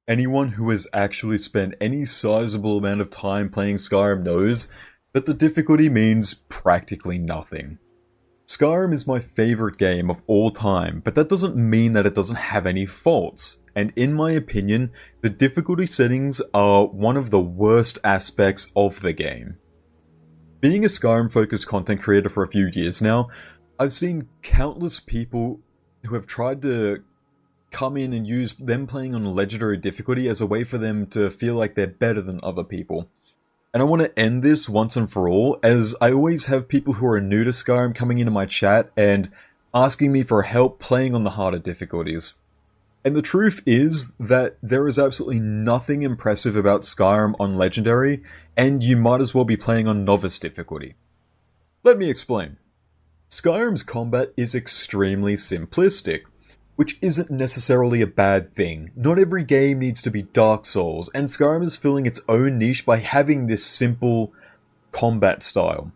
Anyone who has actually spent any sizable amount of time playing Skyrim knows that the difficulty means practically nothing. Skyrim is my favorite game of all time, but that doesn't mean that it doesn't have any faults, and in my opinion, the difficulty settings are one of the worst aspects of the game. Being a Skyrim-focused content creator for a few years now, I've seen countless people who have tried to come in and use them playing on legendary difficulty as a way for them to feel like they're better than other people. And I want to end this once and for all, as I always have people who are new to Skyrim coming into my chat and asking me for help playing on the harder difficulties. And the truth is that there is absolutely nothing impressive about Skyrim on Legendary, and you might as well be playing on Novice difficulty. Let me explain. Skyrim's combat is extremely simplistic, which isn't necessarily a bad thing. Not every game needs to be Dark Souls, and Skyrim is filling its own niche by having this simple combat style.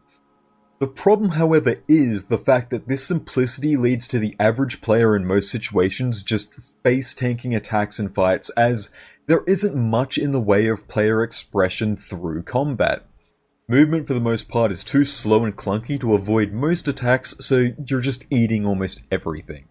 The problem, however, is the fact that this simplicity leads to the average player in most situations just face-tanking attacks and fights, as there isn't much in the way of player expression through combat. Movement for the most part is too slow and clunky to avoid most attacks, so you're just eating almost everything.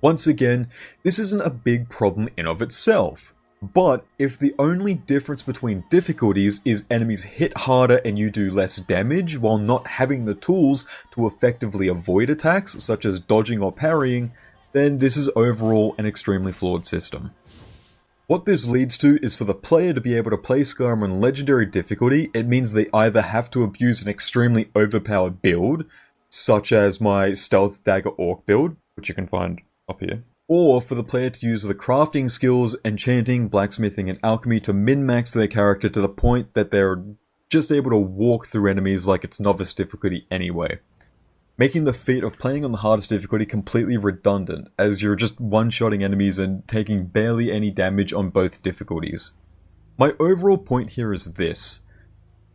Once again, this isn't a big problem in of itself, but if the only difference between difficulties is enemies hit harder and you do less damage while not having the tools to effectively avoid attacks, such as dodging or parrying, then this is overall an extremely flawed system. What this leads to is for the player to be able to play Skyrim on legendary difficulty. It means they either have to abuse an extremely overpowered build, such as my Stealth Dagger Orc build, which you can find up here, or for the player to use the crafting skills, enchanting, blacksmithing, and alchemy to min-max their character to the point that they're just able to walk through enemies like it's novice difficulty anyway, making the feat of playing on the hardest difficulty completely redundant, as you're just one-shotting enemies and taking barely any damage on both difficulties. My overall point here is this.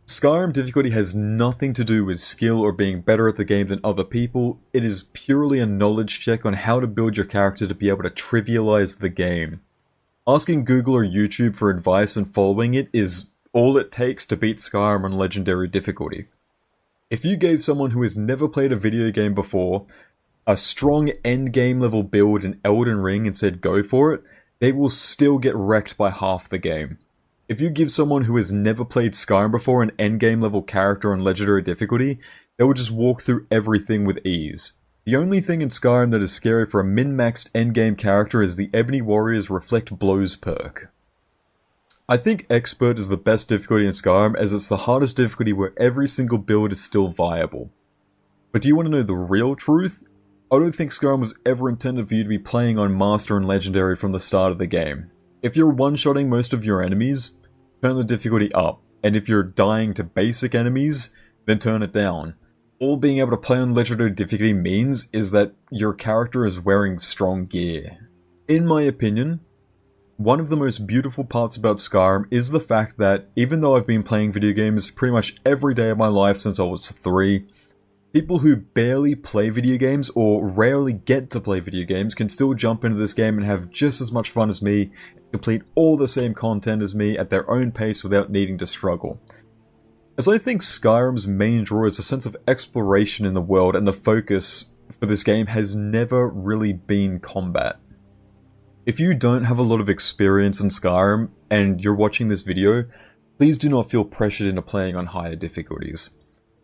Skyrim difficulty has nothing to do with skill or being better at the game than other people. It is purely a knowledge check on how to build your character to be able to trivialize the game. Asking Google or YouTube for advice and following it is all it takes to beat Skyrim on legendary difficulty. If you gave someone who has never played a video game before a strong endgame level build in Elden Ring and said go for it, they will still get wrecked by half the game. If you give someone who has never played Skyrim before an endgame level character on legendary difficulty, they will just walk through everything with ease. The only thing in Skyrim that is scary for a min-maxed endgame character is the Ebony Warrior's Reflect Blows perk. I think Expert is the best difficulty in Skyrim, as it's the hardest difficulty where every single build is still viable. But do you want to know the real truth? I don't think Skyrim was ever intended for you to be playing on Master and Legendary from the start of the game. If you're one-shotting most of your enemies, turn the difficulty up, and if you're dying to basic enemies, then turn it down. All being able to play on legendary difficulty means is that your character is wearing strong gear. In my opinion, one of the most beautiful parts about Skyrim is the fact that, even though I've been playing video games pretty much every day of my life since I was 3, people who barely play video games or rarely get to play video games can still jump into this game and have just as much fun as me, complete all the same content as me at their own pace without needing to struggle. As I think Skyrim's main draw is a sense of exploration in the world, and the focus for this game has never really been combat. If you don't have a lot of experience in Skyrim and you're watching this video, please do not feel pressured into playing on higher difficulties.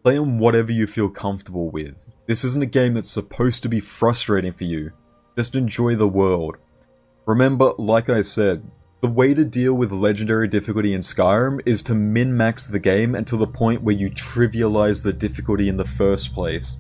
Play on whatever you feel comfortable with. This isn't a game that's supposed to be frustrating for you. Just enjoy the world. Remember, like I said, the way to deal with legendary difficulty in Skyrim is to min-max the game until the point where you trivialize the difficulty in the first place.